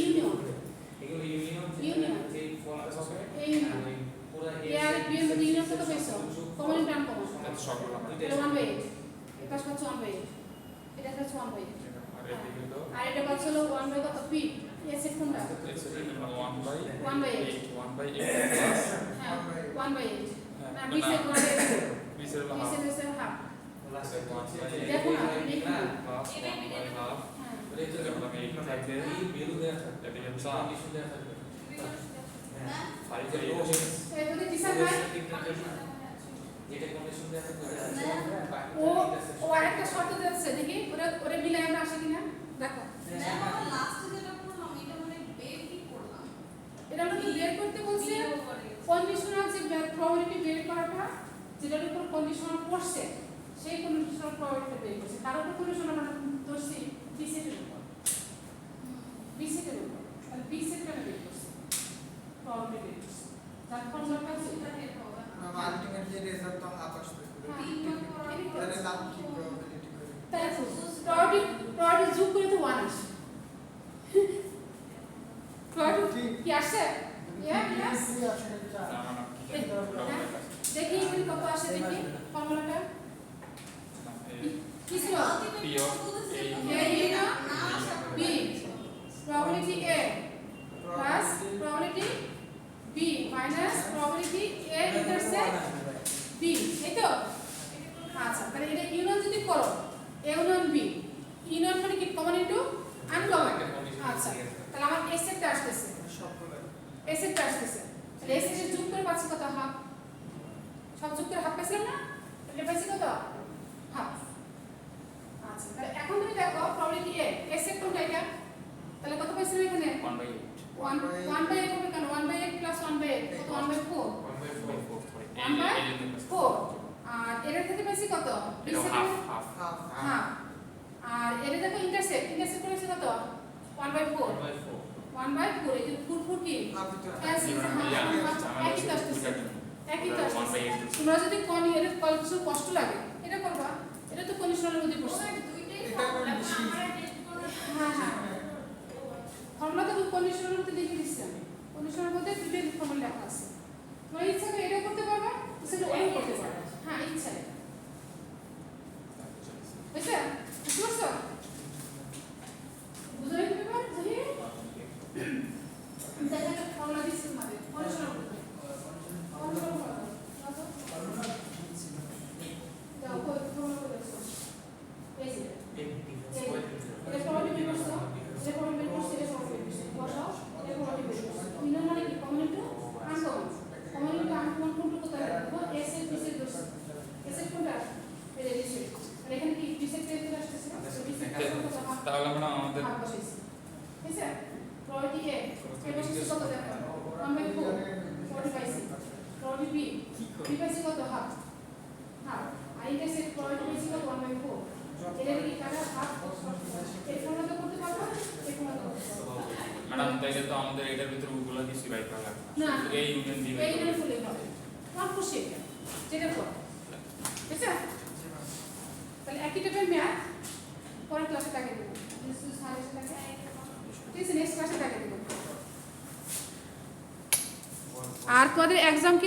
এগুলো ইউনিয়ন ইউনিয়ন। যে ফলাফল হবে এই আর ওই পুরো এর বিএম মধ্যে ইউনিয়ন কত পেয়েছো কমন টার্ম কমন তাহলে সব করলাম এটা 1/8 এটা হচ্ছে 1/8 এটা হচ্ছে 1/8 আর এদিকে তো আর এটা হচ্ছে 1/8 কত পি এসেট কোনটা it's 1 by 1/8 1 by 8 plus হ্যাঁ 1/8 না হ্যাঁ, B set 1/8 B set B set হচ্ছে হাফ লাস্টে 1 by দেখো না, 8 দেখো না। plus 1 by half হ্যাঁ এটা তো এরকম 8 থাকবে এই ভ্যালু দেয়া থাকবে এদিকে এটা 4 কিছু দেয়া থাকবে 5 by 8 এই যদি ডিসাইড হয় যেটা কন্ডিশন দেয়া থাকবে ও ও আরেকটা শর্ত দিচ্ছে দেখি ওরে ওরে মিলাই আমরা আসি কিনা দেখো লাস্টে যেটা করলাম এটা মানে বের কি করলাম এটা আমরা কি বের করতে বলছি কন্ডিশনাল যে প্রবাবিলিটি বের করাটা যেটার উপর কন্ডিশনাল পড়ছে সেই কন্ডিশনাল প্রবাবিলিটি বের করছে তার উপর কন্ডিশনাল আমরা ধরছি বি সেটের উপর বি সেটের উপর তাহলে বি সেটটা বের করছি প্রবাবিলিটি বের করছি তার ফর্মুলাটা হচ্ছে এটা বের হবে আলটিমেটলি রেজাল্ট তো হাফ আসবে হ্যাঁ তাহলে লাভ কি প্রবাবিলিটি করে তাই প্রবাবিলিটি 1 আসে প্রবলেম কি আসছে yes দেখি এখানে কত আসে দেখি ফর্মুলাটা কি ছিল P of A A না B probability A plus probability B minus probability A intersect B এই তো আচ্ছা তাহলে এটা ইউনিয়ন যদি করো A ইউনিয়ন B ইউনিয়ন মানে কি কমন ইনটু আনকমন আচ্ছা তাহলে আমার A সেটটা আসতেছে A সেটটা আসতেছে তাহলে A সেটে যোগ করে পাচ্ছি কত হাফ সব যোগ করে হাফ পেয়েছিলাম না তাহলে পাচ্ছি কত হাফ আচ্ছা তাহলে এখন তুমি দেখো প্রবলেম কি A সেট কোনটা এটা তাহলে কত পাইছিলাম এখানে 1 by 8 হবে কেন 1 by 8 plus 1 by 8 কত 1 by 4 1 by 4 আর এর থেকে বেশি কত half হ্যাঁ আর এর দেখো ইন্টারসেক্ট করেছে কত 1 by 4 1 by 4 এই যে 4 কি একই তো আসছে তোমরা যদি কোন এর কিছু কষ্ট লাগে এটা করবা এটা তো কন্ডিশনালের মধ্যে পড়ছে হ্যাঁ হ্যাঁ ফর্মুলা তো কন্ডিশনালের মধ্যে লিখে দিচ্ছি আমি কন্ডিশনালের মধ্যে দুটো ফর্মুলা লেখা আছে তোমরা ইচ্ছা করে এটা করতে পারবে সেটা ওই করতে পারবে হ্যাঁ ইচ্ছা বুঝছো বুঝছো বুঝাই দিতে পারো বুঝি দেখা ফর্মুলা দিচ্ছি আমাদের কন্ডিশনাল যাও কই ফর্মুলা করে দাও এই যে এটা প্রবলেম বের করছো এটা প্রবলেম বের করছো এটা প্রবলেম বের করছো বসাও এটা প্রবলেম বের করছো ইউনিয়ন মানে কি common into uncommon common into uncommon কোনটা কোথায় রাখবো এস এর বি এর দোষ এস এর কোনটা এই যে রিসেট আর এখানে কি বি এর চলে আসছে তাহলে আমরা আমাদের হাফ বসাইছি ঠিক আছে প্রবলেম এ এর বসে কত দেখো 1/4 40 পাইছি প্রবলেম বি বি পাইছি কত হাফ হাফ আর এটা সেট প্রবলেম পাইছি কত 1/4 এর কি কাটা হাফ এই ফর্মুলা করতে পারবো এই ফর্মুলা করতে পারবো ম্যাডাম তাইলে তো আমাদের এটার ভিতরে ওগুলো কিছু বাই করা লাগবে না এই ইউনিয়ন দিবে এই ইউনিয়ন ফুলে হবে আমার খুশি যেটা কর ঠিক আছে তাহলে একই টাইপের ম্যাথ পরের ক্লাসে দেখিয়ে দেবো ঠিক আছে নেক্সট ক্লাসে দেখিয়ে দেবো আর তোমাদের এক্সাম